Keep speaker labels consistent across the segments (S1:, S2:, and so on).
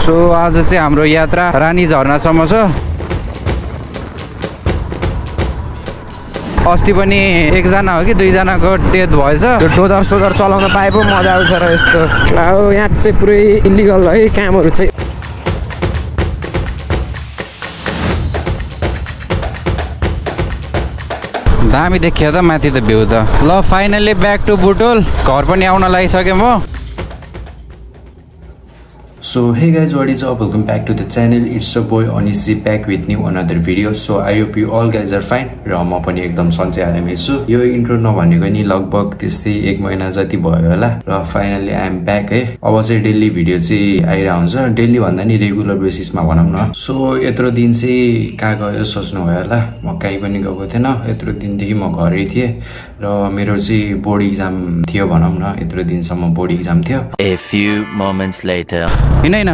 S1: So आज चाहिँ हाम्रो यात्रा रानी झरनासम्म छ। अस्ति पनि एकजना हो कि दुईजनाको डेथ भएछ।
S2: त्यो डोजर सोजर चलाउन पाए पो मजा आउँछ र यस्तो। यहाँ चाहिँ पुरै इलिगल है कामहरू चाहिँ।
S1: दामी देखियो त माथि त भ्यू त। ल फाइनली ब्याक टु बुटोल। घर पनि आउन लागिसकेँ म।
S3: So hey guys, what is up? Welcome back to the channel. It's your boy Anish back with new another video. So I hope you all guys are fine. र म पनि एकदम सन्चै आरामै छु। यो इन्ट्रो नभनेको नि लगभग त्यस्तै 1 महिना जति भयो होला र फाइनली आई एम ब्याक है। अब चाहिँ डेली भिडियो चाहिँ आइरहेको हुन्छ। डेली भन्दा नि रेगुलर बेसिसमा भनौँ न। सो यत्रो दिन चाहिँ कहाँ गयो सोच्नु भयो होला। म कहीँ पनि गएको थिएन। यत्रो दिनदेखि म घरै थिएँ र मेरो चाहिँ बोर्ड एक्जाम थियो भनौँ न। यत्रो दिनसम्म बोर्ड एक्जाम थियो।
S4: A few moments later.
S1: हैन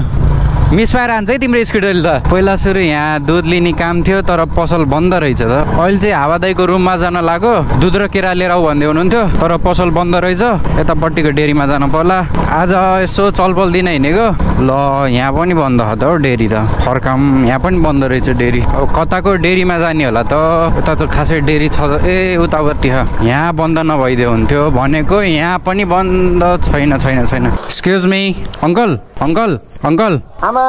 S1: मिस पाएर हान्छ है तिम्रो स्कुटरले त। पहिला सुरु यहाँ दुध लिने काम थियो तर पसल बन्द रहेछ त। अहिले चाहिँ हावादाईको रुममा जान लाग्यो। दुध र केरा लिएर आऊ भन्दै हुनुहुन्थ्यो तर पसल बन्द रहेछ। यतापट्टिको डेरीमा जानु पर्ला। आज यसो चलपल दिन हिँडेको। ल यहाँ पनि बन्द छ त हो डेरी त। फर्काम यहाँ पनि बन्द रहेछ डेरी। अब कताको डेरीमा जाने होला त। यता त खासै डेरी छ ए उतापट्टि छ। यहाँ बन्द नभइदियो हुन्थ्यो भनेको। यहाँ पनि बन्द छैन। Excuse me uncle uncle uncle
S2: आमा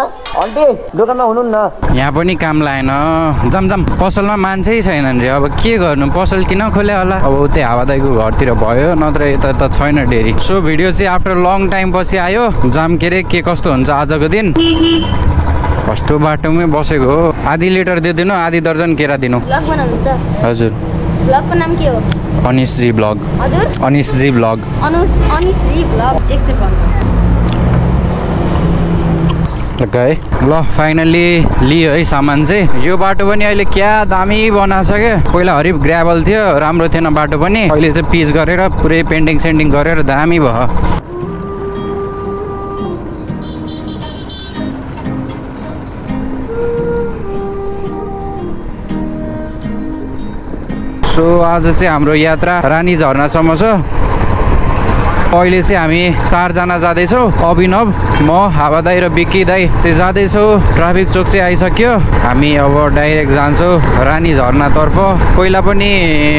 S2: आन्टी दोकानमा हुनुहुन्न।
S1: यहाँ पनि काम लागेन। जाम पसलमा मान्छे छैनन् रे। अब के गर्नु पसल किन खोले होला। अब उतै हावादाईको घरतिर भयो नत्र यता त छैन डेरी। सो भिडियो चाहिँ आफ्टर लङ टाइम पछि आयो। जाम के रे के कस्तो हुन्छ आजको दिन। कस्तो बाटोमै बसेको हो। आधी लिटर दिदिनु आधी दर्जन केरा दिनु।
S5: ब्लग बनाउनुहुन्छ?
S1: हजुर।
S5: ब्लगको नाम के हो?
S1: अनिश जी ब्लग।
S5: हजुर?
S1: अनिश जी ब्लग।
S5: अनिश जी ब्लग 1 सेकेन्ड।
S1: ओके ल फाइनली लियो है सामान चाहिँ। यो बाटो पनि अहिले क्या दामी बनाएको छ क्या। पहिला हरिफ ग्राभल थियो राम्रो थिएन बाटो पनि। अहिले चाहिँ पिच गरेर पुरै पेन्टिङ सेन्टिङ गरेर दामी भयो। सो आज चाहिँ हाम्रो यात्रा रानी झरनासम्म छ। अहिले चाहिँ हामी 4 जना जाँदैछौँ। अभिनव म हावादाई र बिक्की दाई चाहिँ जाँदैछौँ। ट्राफिक चोक चाहिँ आइसक्यो। हामी अब डाइरेक्ट जान्छौँ रानी झरनातर्फ। पहिला पनि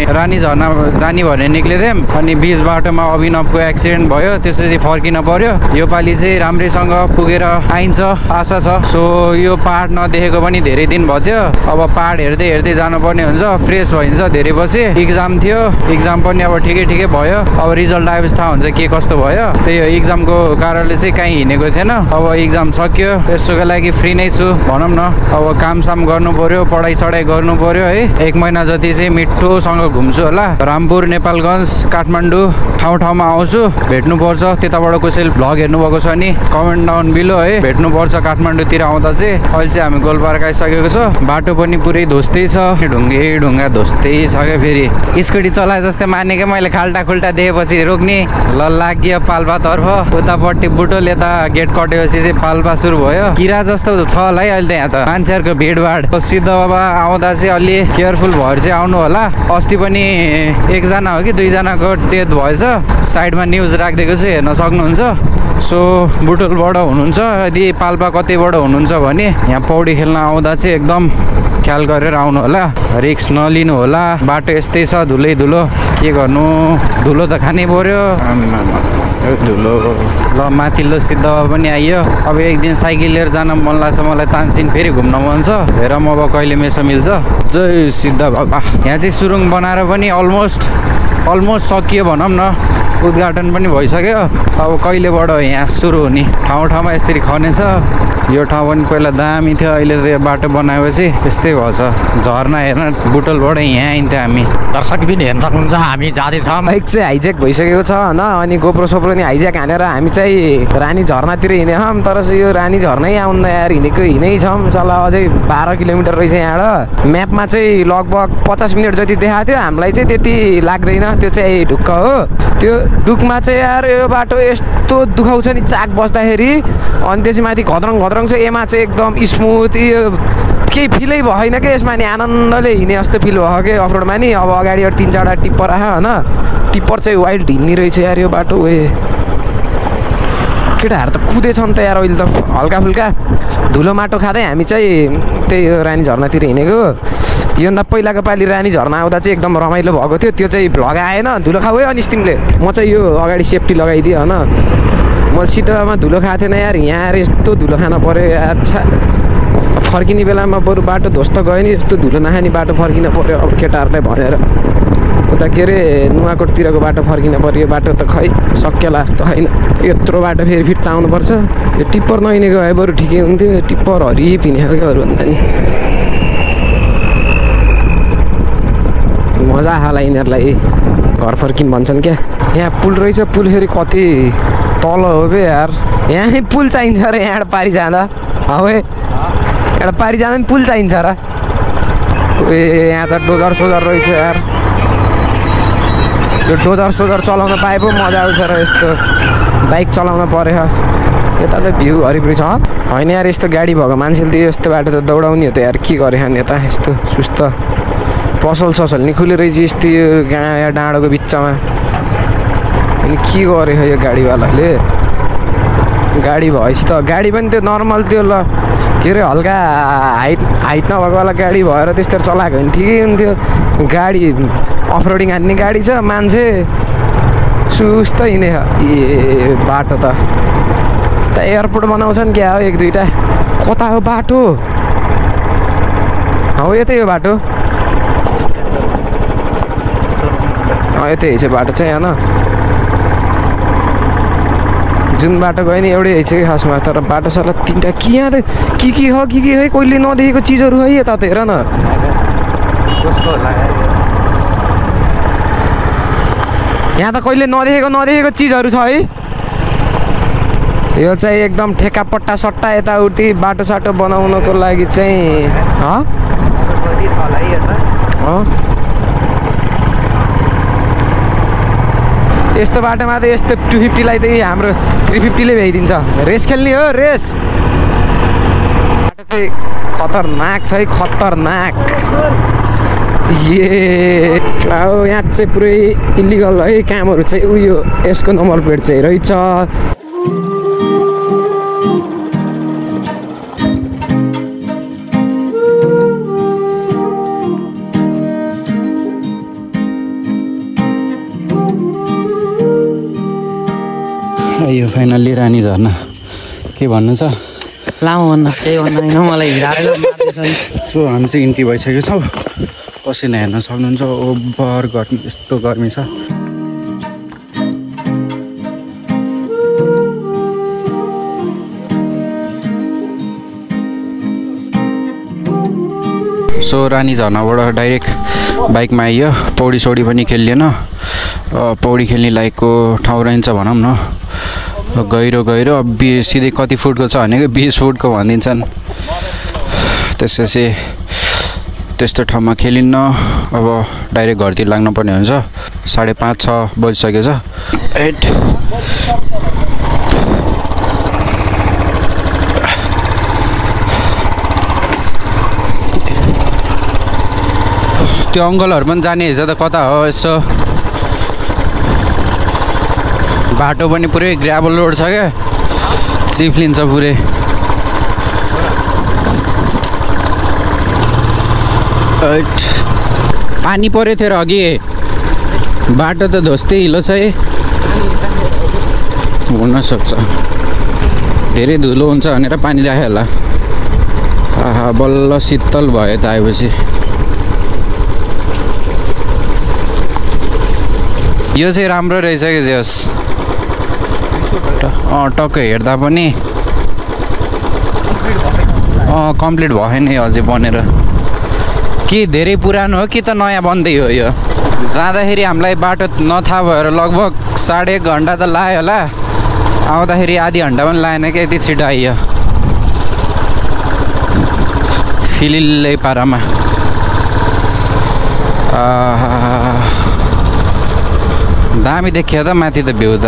S1: रानी झरना जाने भनेर निक्लेथ्यौँ अनि बिच बाटोमा अभिनवको एक्सिडेन्ट भयो। त्यसपछि फर्किन पर्यो। योपालि चाहिँ राम्रैसँग पुगेर आइन्छ आशा छ। सो यो पहाड नदेखेको पनि धेरै दिन भयो थियो। अब पहाड हेर्दै जानुपर्ने हुन्छ। फ्रेस भइन्छ धेरै पछि। एक्जाम थियो एक्जाम पनि अब ठिकै भयो। अब रिजल्ट आएपछि थाहा हुन्छ के कस्तो भयो। त्यही एक्जामको कारणले चाहिँ कहीँ हिँडेको थिएन। अब एक्जाम सक्यो यसोको लागि फ्री नै छु भनौँ न। अब कामसाम गर्नु पर्यो पढाइ सढाइ गर्नु पर्यो है। 1 महिना जति चाहिँ मिठोसँग घुम्छु होला। रामपुर नेपालगञ्ज काठमाडौँ ठाउँमा आउँछु। भेट्नुपर्छ। त्यताबाट कसैले भ्लग हेर्नुभएको छ नि कमेन्ट डाउन बिलो है। भेट्नुपर्छ काठमाडौँतिर आउँदा चाहिँ। अहिले चाहिँ हामी गोलपार्क आइसकेको छ। बाटो पनि पुरै धोस्तै छ। ढुङ्गा धोस्तै छ क्या। फेरि स्कुटी चलाए जस्तै माने क्या मैले। खाल्टा खुल्टा दिएपछि रोक्ने। ल लाग्यो पाल्पातर्फ। उतापट्टि बुटोल यता गेट कटेपछि चाहिँ पाल्पा सुरु भयो। किरा जस्तो छ होला है अहिले त यहाँ त मान्छेहरूको भिडभाड। सिद्ध बाबा आउँदा चाहिँ अलि केयरफुल भएर चाहिँ आउनु होला। अस्ति पनि एकजना हो कि दुईजनाको डेथ भएछ। साइडमा न्युज राखिदिएको छु हेर्न सक्नुहुन्छ। सो बुटोलबाट हुनुहुन्छ यदि पाल्पा कतैबाट हुनुहुन्छ भने यहाँ पौडी खेल्न आउँदा चाहिँ एकदम ख्याल गरेर आउनु होला। रिक्स नलिनु होला। बाटो यस्तै छ धुलै धुलो। के गर्नु धुलो त खानै पर्यो। धुलो ल माथिल्लो सिद्ध पनि आइयो। अब एक दिन साइकल लिएर जान मन लाग्छ मलाई। तानसिन फेरि घुम्न मन छ। हेर म अब कहिले मेसो मिल्छ। जय सिद्ध बाबा। यहाँ चाहिँ सुरुङ बनाएर पनि अलमोस्ट सकियो भनौँ न। उद्घाटन पनि भइसक्यो। अब कहिलेबाट यहाँ सुरु हुने। ठाउँमा यसरी खनेछ। यो ठाउँ पनि पहिला दामी थियो। अहिले त यो बाटो बनाएपछि त्यस्तै भएछ। झरना हेर्न बुटोलबाट यहाँ आइन्थ्यो हामी।
S2: दर्शक पनि हेर्न सक्नुहुन्छ हामी जाँदैछौँ। बाइक चाहिँ हाइज्याक भइसकेको छ होइन। अनि गोप्रो सोप्रो नि हाइज्याक हानेर हामी चाहिँ रानी झरनातिर हिँडेछौँ। तर चाहिँ यो रानी झर्नै आउनु यार हिँडेकै छौँ। चल अझै 12 किलोमिटर रहेछ यहाँबाट। म्यापमा चाहिँ लगभग 50 मिनट जति देखाएको थियो। हामीलाई चाहिँ त्यति लाग्दैन। त्यो चाहिँ ढुक्क हो। त्यो डुकमा चाहिँ यार यो बाटो यस्तो दुखाउँछ नि चाक बस्दाखेरि। अनि त्यसपछि माथि घद्रङ चाहिँ एमा चाहिँ एकदम स्मुथ। यो केही फिलै भएन कि यसमा नि आनन्दले हिँडे जस्तो फिल भयो कि अफरोडमा नि। अब अगाडिबाट 3-4वटा टिप्पर आयो होइन। टिप्पर चाहिँ वाइल्ड हिँड्ने रहेछ यार यो बाटो। केटाहरू त कुदेछन् त यार अहिले त हल्का फुल्का धुलो माटो खाँदै हामी चाहिँ त्यही रानी झरनातिर हिँडेको योभन्दा पहिलाको पालि रानी झरना आउँदा चाहिँ एकदम रमाइलो भएको थियो त्यो चाहिँ भ्लग आएन धुलो खाऊ है अनिस तिमीले म चाहिँ यो अगाडि सेफ्टी लगाइदिएँ होइन मैले सिधामा धुलो खाएको थिएन यार यहाँ आएर यस्तो धुलो खान पऱ्यो यार फर्किने बेलामा बरु बाटो ध्वस्त गयो नि यस्तो धुलो नखाने बाटो फर्किन पऱ्यो अब केटाहरूलाई भनेर उता के अरे नुवाकोटतिरको बाटो फर्किन पऱ्यो यो बाटो त खै सकिएला जस्तो होइन यत्रो बाटो फेरि फिट्टा आउनुपर्छ यो टिप्पर नहिँडेको भए बरु ठिकै हुन्थ्यो टिप्पर हरिप हिँडेकोहरू भन्दा नि मजा आला यिनीहरूलाई घर फर्किन भन्छन् क्या यहाँ पुल रहेछ पुल फेरि कति तल हो बे यार यहाँ पुल चाहिन्छ र यहाँबाट पारि जाँदा हौ एउटा पारि जाँदा नि पुल चाहिन्छ र ए यहाँ त डोजर सोजर रहेछ यार यो डोजर सोजर चलाउन पाए पो मजा आउँछ र यस्तो बाइक चलाउन पऱ्यो यता त भ्यू हरिपरि छ होइन यार यस्तो गाडी भएको मान्छेले त यस्तो बाटो त दौडाउने हो त यार के गरे खाने यता यस्तो सुस्त पसल ससल नि खुले रहेछ यस्तो यो गाँ डाँडोको बिचमा अनि के गरे यो गाडीवालाले गाडी भएपछि त गाडी पनि त्यो नर्मल त्यो ल के अरे हल्का हाइट नभएकोवाला गाडी भएर त्यस्तो चलाएको भने ठिकै हुन्थ्यो गाडी अफरोडिङ हान्ने गाडी छ मान्छे सुस्त हिँडे ए बाटो त एयरपोर्ट बनाउँछन् क्या हो एक दुईवटा कता हो बाटो हौ यतै हो बाटो यतै छ बाटो चाहिँ होइन जुन बाटो गयो नि एउटै छ कि खासमा तर बाटो साला तिनवटा के यहाँ त के हो है कहिले नदेखेको चिजहरू है यता त हेर न यहाँ त कहिले नदेखेको चिजहरू छ है यो चाहिँ एकदम ठेक्का पट्टा सट्टा यताउति बाटो साटो बनाउनको लागि चाहिँ यस्तो बाटोमा त यस्तो 250लाई त हाम्रो 350ले भ्याइदिन्छ रेस खेल्ने हो रेस बाटो चाहिँ खतरनाक छ है खतरनाक यहाँ चाहिँ पुरै इलिगल है कामहरू चाहिँ उयो यसको नम्बर प्लेट चाहिँ रहेछ
S1: यो फाइनल्ली रानी झरना के भन्नु छ
S6: लामो भन्दा केही भन्दा होइन मलाई हिँडाएर
S1: सो हामी चाहिँ इन्ट्री भइसकेको छौँ पसिना हेर्न सक्नुहुन्छ ओभर गर्मी यस्तो गर्मी छ सो रानी झरनाबाट डाइरेक्ट बाइकमा आइयो पौडी सौडी पनि खेलिएन पौडी खेल्ने लायकको ठाउँ रहन्छ भनौँ न गहिरो सिधै कति फुटको छ भनेको 20 फुटको भनिदिन्छन् त्यसपछि त्यस्तो ठाउँमा खेलिन्न अब डाइरेक्ट घरतिर लाग्नुपर्ने हुन्छ 5:30-6 बजिसकेको छ त्यो अङ्कलहरू पनि जाने रहेछ त कता हो यसो बाटो पनि पुरै ग्राभल रोड छ क्या चिप्लिन्छ पुरै पानी पऱ्यो थियो र अघि बाटो त ध्वस्तै हिलो छ है हुनसक्छ धेरै धुलो हुन्छ भनेर पानी राख्यो होला आहा बल्ल शीतल भयो त आएपछि यो चाहिँ राम्रो रहेछ कि जस टक्कै हेर्दा पनि कम्प्लिट भएन अझै बनेर कि धेरै पुरानो हो कि त नयाँ बन्दै हो यो जाँदाखेरि हामीलाई बाटो नथाहा भएर लगभग 1.5 घन्टा त लाग्यो होला आउँदाखेरि आधी घन्टा पनि लागेन कि यति छिटो आइयो फिलिल्लै पारामा दामी देखियो त माथि त भ्यू त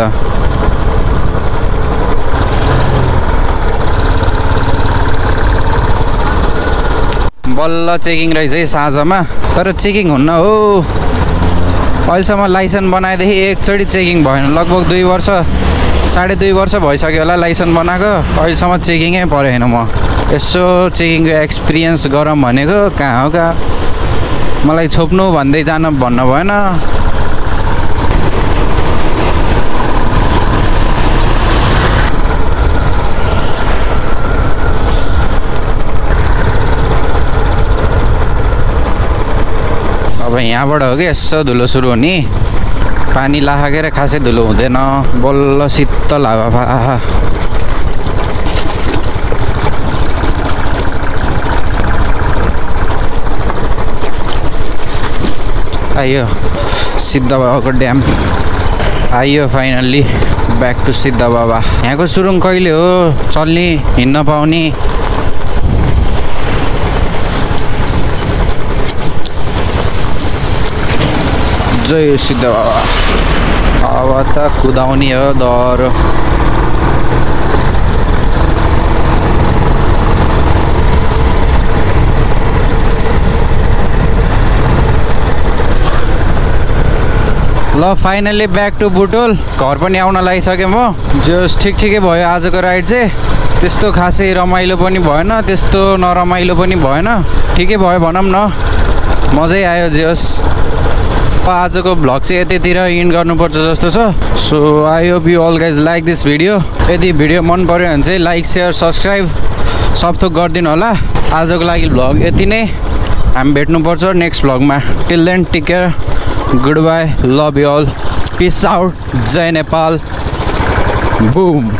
S1: बल्ल चेकिङ रहेछ है साँझमा तर चेकिङ हुन्न हो अहिलेसम्म लाइसेन्स बनाएदेखि एकचोटि चेकिङ भएन लगभग 2 वर्ष 2.5 वर्ष भइसक्यो होला लाइसेन्स बनाएको अहिलेसम्म चेकिङै परेन म यसो चेकिङको एक्सपिरियन्स गरौँ भनेको कहाँ हो कहाँ मलाई छोप्नु भन्दै जान भन्नु भएन अब यहाँबाट हो कि यसो धुलो सुरु हुने पानी लाखेर खासै धुलो हुँदैन बल्ल शीतल हावा आइयो सिद्ध बाबाको ड्याम आइयो फाइनल्ली ब्याक टु सिद्ध बाबा यहाँको सुरुङ कहिले हो चल्ने हिँड्न पाउने जय सिद्ध बाबा अब त कुदाउने हो दह्रो ल फाइनल्ली ब्याक टु बुटोल घर पनि आउन लागिसकेँ म जस ठिकै भयो आजको राइड चाहिँ त्यस्तो खासै रमाइलो पनि भएन त्यस्तो नरमाइलो पनि भएन ठिकै भयो भनौँ न मजै आयो जस आजको भ्लग चाहिँ यतितिर इन्ड गर्नुपर्छ जस्तो छ so I hope you all guys like this video यदि भिडियो मन पर्यो भने चाहिँ लाइक सेयर सब्सक्राइब सब थोक गरिदिनु होला आजको लागि भ्लग यति नै हामी भेट्नुपर्छ नेक्स्ट भ्लगमा till then take care good bye love you all peace out जय नेपाल बुम